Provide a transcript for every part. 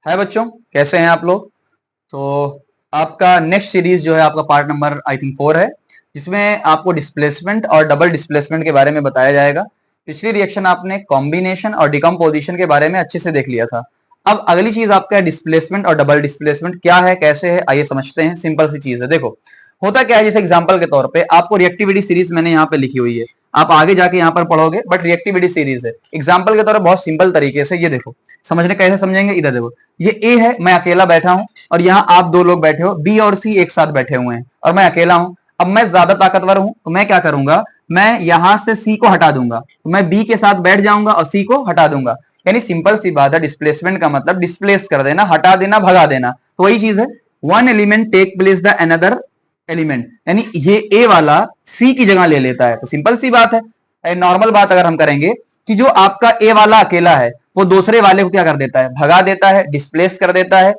है बच्चों, कैसे हैं आप लोग। तो आपका नेक्स्ट सीरीज जो है आपका पार्ट नंबर आई थिंक 4 है, जिसमें आपको डिस्प्लेसमेंट और डबल डिस्प्लेसमेंट के बारे में बताया जाएगा। पिछली रिएक्शन आपने कॉम्बिनेशन और डिकम्पोजिशन के बारे में अच्छे से देख लिया था। अब अगली चीज आपका डिस्प्लेसमेंट और डबल डिस्प्लेसमेंट क्या है, कैसे है, आइए समझते हैं। सिंपल सी चीज है। देखो होता क्या है, जैसे एग्जांपल के तौर पे आपको रिएक्टिविटी सीरीज मैंने यहाँ पे लिखी हुई है, आप आगे जाके यहाँ पर पढ़ोगे, बट रिएक्टिविटी सीरीज है। एग्जांपल के तौर पर बहुत सिंपल तरीके से ये देखो, समझने कैसे समझेंगे, इधर देखो, ये ए है, मैं अकेला बैठा हूं और यहाँ आप दो लोग बैठे हो, बी और सी एक साथ बैठे हुए हैं और मैं अकेला हूं। अब मैं ज्यादा ताकतवर हूं तो मैं क्या करूंगा, मैं यहां से सी को हटा दूंगा, तो मैं बी के साथ बैठ जाऊंगा और सी को हटा दूंगा। यानी सिंपल सी बात है, डिस्प्लेसमेंट का मतलब डिस्प्लेस कर देना, हटा देना, भगा देना। तो वही चीज है, one element take place the another element, यानी ये ए वाला सी की जगह ले लेता है। तो सिंपल सी बात है, नॉर्मल बात अगर हम करेंगे कि जो आपका ए वाला अकेला है वो दूसरे वाले को क्या कर देता है, भगा देता है, डिस्प्लेस कर देता है।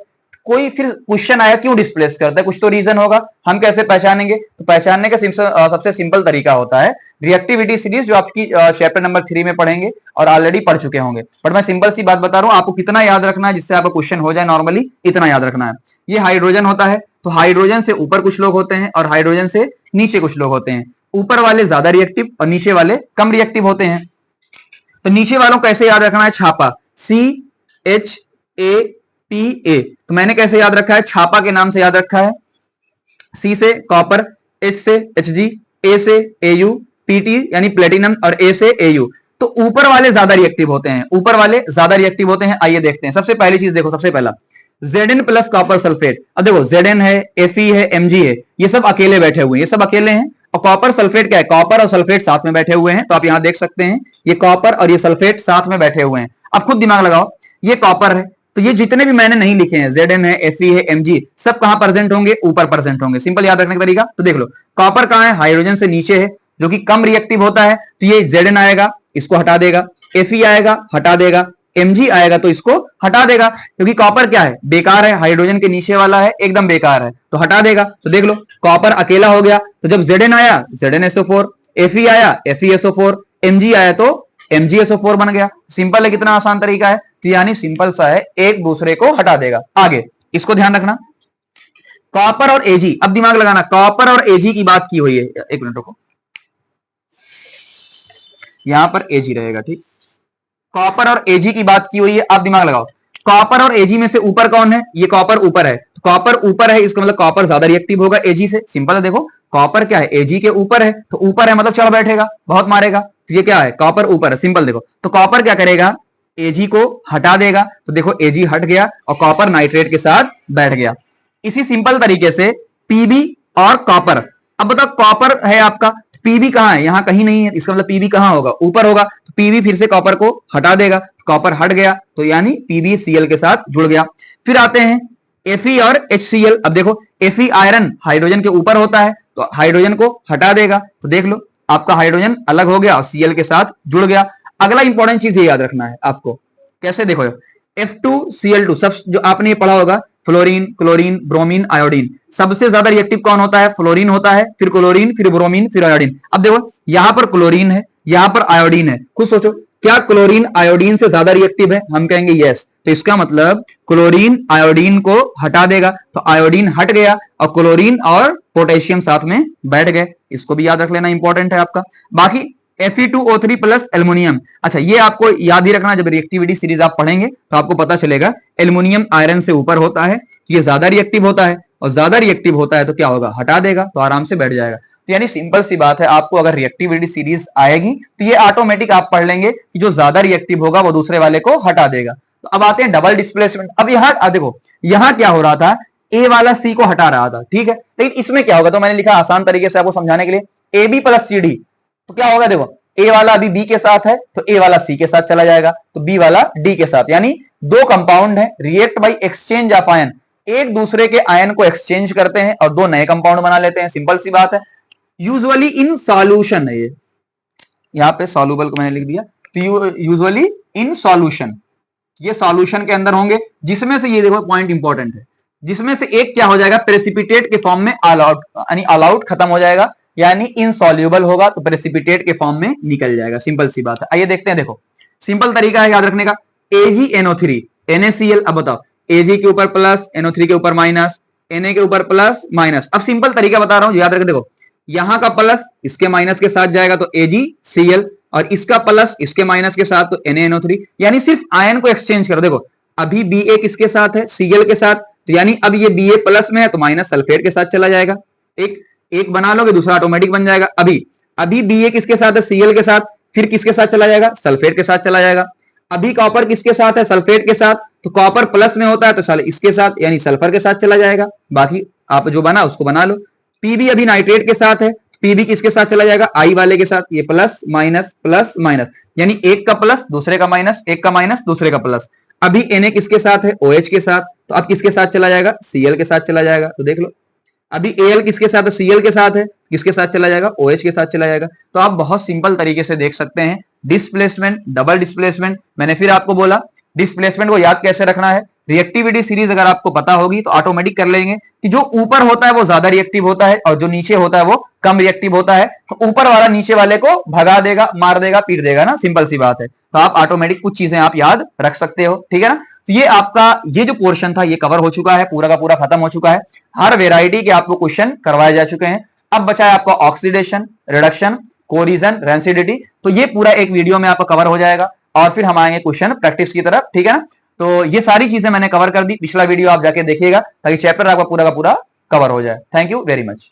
कोई फिर क्वेश्चन आया क्यों डिस्प्लेस करता है, कुछ तो रीजन होगा, हम कैसे पहचानेंगे। तो पहचानने का सबसे सिंपल तरीका होता है रिएक्टिविटी सीरीज, जो आपकी चैप्टर नंबर 3 में पढ़ेंगे और ऑलरेडी पढ़ चुके होंगे। बट मैं सिंपल सी बात बता रहा हूं, आपको कितना याद रखना है जिससे आपका क्वेश्चन हो जाए नॉर्मली, इतना याद रखना है। ये हाइड्रोजन होता है, तो हाइड्रोजन से ऊपर कुछ लोग होते हैं और हाइड्रोजन से नीचे कुछ लोग होते हैं। ऊपर वाले ज्यादा रिएक्टिव और नीचे वाले कम रिएक्टिव होते हैं। तो नीचे वालों कैसे याद रखना है, छापा CHAPA। तो मैंने कैसे याद रखा है, छापा के नाम से याद रखा है। सी से कॉपर, H से Hg, A से Au, PT यानी प्लेटिनम और A से Au। तो ऊपर वाले ज्यादा रिएक्टिव होते हैं, ऊपर वाले ज्यादा रिएक्टिव होते हैं। आइए देखते हैं। सबसे पहली चीज देखो, सबसे पहला Zn प्लस कॉपर सल्फेट। अब देखो Zn है, Fe है, Mg है, ये सब अकेले बैठे हुए हैं, ये सब अकेले हैं। और कॉपर सल्फेट क्या है, कॉपर और सल्फेट साथ में बैठे हुए हैं। तो आप यहां देख सकते हैं ये कॉपर और ये सल्फेट साथ में बैठे हुए हैं। अब खुद दिमाग लगाओ, ये कॉपर है, तो ये जितने भी मैंने नहीं लिखे हैं, Zn है, Fe है, Mg, सब कहां प्रेजेंट होंगे, ऊपर प्रेजेंट होंगे। सिंपल याद रखने का तरीका, तो देख लो कॉपर कहां है, हाइड्रोजन से नीचे है, जो कि कम रिएक्टिव होता है। तो ये Zn आएगा, इसको हटा देगा, Fe आएगा, हटा देगा, Mg आएगा तो इसको हटा देगा, क्योंकि कॉपर क्या है, बेकार है, हाइड्रोजन के नीचे वाला है, एकदम बेकार है, तो हटा देगा। तो देख लो कॉपर अकेला हो गया, तो जब Zn आया ZnSO4, Fe आया FeSO4, Mg आया तो MgSO4 बन गया। सिंपल है, कितना आसान तरीका है। तो यानी सिंपल सा है, एक दूसरे को हटा देगा। आगे इसको ध्यान रखना, कॉपर और Ag, अब दिमाग लगाना, कॉपर और Ag की बात की हुई है, एक मिनट रुको, यहां पर Ag रहेगा, ठीक। कॉपर और Ag की बात की हुई है, आप दिमाग लगाओ, कॉपर और Ag में से ऊपर कौन है, ये कॉपर ऊपर है, तो कॉपर ऊपर है, इसका मतलब कॉपर ज्यादा रिएक्टिव होगा Ag से। सिंपल है, देखो कॉपर क्या है, Ag के ऊपर है, तो ऊपर है मतलब चढ़ बैठेगा, बहुत मारेगा। तो ये क्या है, कॉपर ऊपर है। सिंपल देखो, तो कॉपर क्या करेगा, Ag को हटा देगा, तो देखो Ag हट गया और कॉपर नाइट्रेट के साथ बैठ गया। इसी सिंपल तरीके से Pb और कॉपर, अब बताओ कॉपर है आपका, Pb कहां है, यहां कहीं नहीं है, इसका मतलब Pb कहां होगा, ऊपर होगा। तो Pb फिर से कॉपर को हटा देगा, कॉपर हट गया, तो यानी PbCl के साथ जुड़ गया। फिर आते हैं Fe और HCl। अब देखो Fe आयरन हाइड्रोजन के ऊपर होता है, तो हाइड्रोजन को हटा देगा, तो देख लो आपका हाइड्रोजन अलग हो गया और Cl के साथ जुड़ गया। अगला इंपॉर्टेंट चीज ये याद रखना है आपको, कैसे देखो, F2Cl2, सब जो आपने ये पढ़ा होगा, फ्लोरीन, क्लोरीन, ब्रोमीन, आयोडीन, सबसे ज्यादा रिएक्टिव कौन होता है, फ्लोरीन होता है, फिर क्लोरीन, फिर ब्रोमीन, फिर आयोडीन। अब देखो यहां पर क्लोरीन है, यहां पर आयोडीन है, खुद सोचो क्या क्लोरीन आयोडीन से ज्यादा रिएक्टिव है, हम कहेंगे यस। तो इसका मतलब क्लोरीन आयोडीन को हटा देगा, तो आयोडीन हट गया और क्लोरीन और पोटेशियम साथ में बैठ गए। इसको भी याद रख लेना, इंपॉर्टेंट है आपका। बाकी Fe2O3 प्लस एल्युमिनियम, अच्छा ये आपको याद ही रखना, जब रिएक्टिविटी सीरीज आप पढ़ेंगे तो आपको पता चलेगा एल्युमिनियम आयरन से ऊपर होता है, ये ज्यादा रिएक्टिव होता है, और ज्यादा रिएक्टिव होता है तो क्या होगा, हटा देगा, तो आराम से बैठ जाएगा। तो यानी सिंपल सी बात है, आपको अगर रिएक्टिविटी सीरीज आएगी तो ये ऑटोमेटिक आप पढ़ लेंगे कि जो ज्यादा रिएक्टिव होगा वो दूसरे वाले को हटा देगा। तो अब आते हैं डबल डिस्प्लेसमेंट। अब यहाँ देखो, यहां क्या हो रहा था, ए वाला सी को हटा रहा था, ठीक है, लेकिन इसमें क्या होगा, तो मैंने लिखा आसान तरीके से आपको समझाने के लिए, AB प्लस CD, तो क्या होगा, देखो ए वाला अभी बी के साथ है तो ए वाला सी के साथ चला जाएगा, तो बी वाला डी के साथ। यानी दो कंपाउंड है, react by exchange of ion, एक दूसरे के आयन को एक्सचेंज करते हैं और दो नए कंपाउंड बना लेते हैं। सिंपल सी बात है, यूजुअली इन सॉल्यूशन है, ये यहां पे सॉल्युबल को मैंने लिख दिया, तो यूजुअली इन सॉल्यूशन, ये सॉल्यूशन के अंदर होंगे, जिसमें से ये देखो पॉइंट इंपॉर्टेंट है, जिसमें से एक क्या हो जाएगा, प्रेसिपिटेट के फॉर्म में ऑल आउट, यानी ऑल आउट खत्म हो जाएगा, यानी इनसॉल्युबल होगा तो प्रेसिपिटेट के फॉर्म में निकल जाएगा। सिंपल सी बात है। आइए देखते हैं, देखो सिंपल तरीका है याद रखने का, AgNO3 NaCl। अब बताओ Ag के ऊपर प्लस, NO3 के ऊपर माइनस, Na के ऊपर प्लस माइनस। अब सिंपल तरीका बता रहा हूं, याद रख, देखो यहां का प्लस इसके माइनस के साथ जाएगा तो AgCl, और इसका प्लस इसके माइनस के साथ तो NaNO3, यानी सिर्फ आयन को एक्सचेंज करो। देखो अभी Ba किसके साथ है, Cl के साथ, तो यानी अब ये Ba प्लस में है तो माइनस सल्फेट के साथ चला जाएगा। एक एक बना लोगे दूसरा ऑटोमेटिक बन जाएगा। अभी अभी Ba किसके साथ है, Cl के साथ, फिर किसके साथ चला जाएगा, सल्फेट के साथ चला जाएगा। अभी कॉपर किसके साथ है, सल्फेट के साथ, तो कॉपर प्लस में होता है तो इसके साथ यानी सल्फर के साथ चला जाएगा। बाकी आप जो बना उसको बना लो। पीबी अभी नाइट्रेट के साथ है, पीबी किसके साथ चला जाएगा, आई वाले के साथ, ये प्लस माइनस प्लस माइनस, यानी एक का प्लस दूसरे का माइनस, एक का माइनस दूसरे का प्लस। अभी Na किसके साथ है, OH के साथ, तो अब किसके साथ चला जाएगा, Cl के साथ चला जाएगा। तो देख लो अभी Al किसके साथ है, Cl के साथ है, किसके साथ चला जाएगा, OH के साथ चला जाएगा। तो आप बहुत सिंपल तरीके से देख सकते हैं डिस्प्लेसमेंट, डबल डिस्प्लेसमेंट। मैंने फिर आपको बोला डिस्प्लेसमेंट को याद कैसे रखना है, रिएक्टिविटी सीरीज अगर आपको पता होगी तो ऑटोमेटिक कर लेंगे कि जो ऊपर होता है वो ज्यादा रिएक्टिव होता है और जो नीचे होता है वो कम रिएक्टिव होता है। तो ऊपर वाला नीचे वाले को भगा देगा, मार देगा, पीट देगा ना, सिंपल सी बात है। तो आप ऑटोमेटिक कुछ चीजें आप याद रख सकते हो, ठीक है ना। तो ये आपका ये जो पोर्शन था ये कवर हो चुका है, पूरा का पूरा खत्म हो चुका है। हर वेराइटी के आपको क्वेश्चन करवाए जा चुके हैं। अब बचा है आपका ऑक्सीडेशन, रिडक्शन, कोरिजन, रेंसिडिटी। तो ये पूरा एक वीडियो में आपका कवर हो जाएगा और फिर हम आएंगे क्वेश्चन प्रैक्टिस की तरफ, ठीक है ना। तो ये सारी चीजें मैंने कवर कर दी, पिछला वीडियो आप जाके देखिएगा ताकि चैप्टर आपका पूरा का पूरा कवर हो जाए। Thank you very much.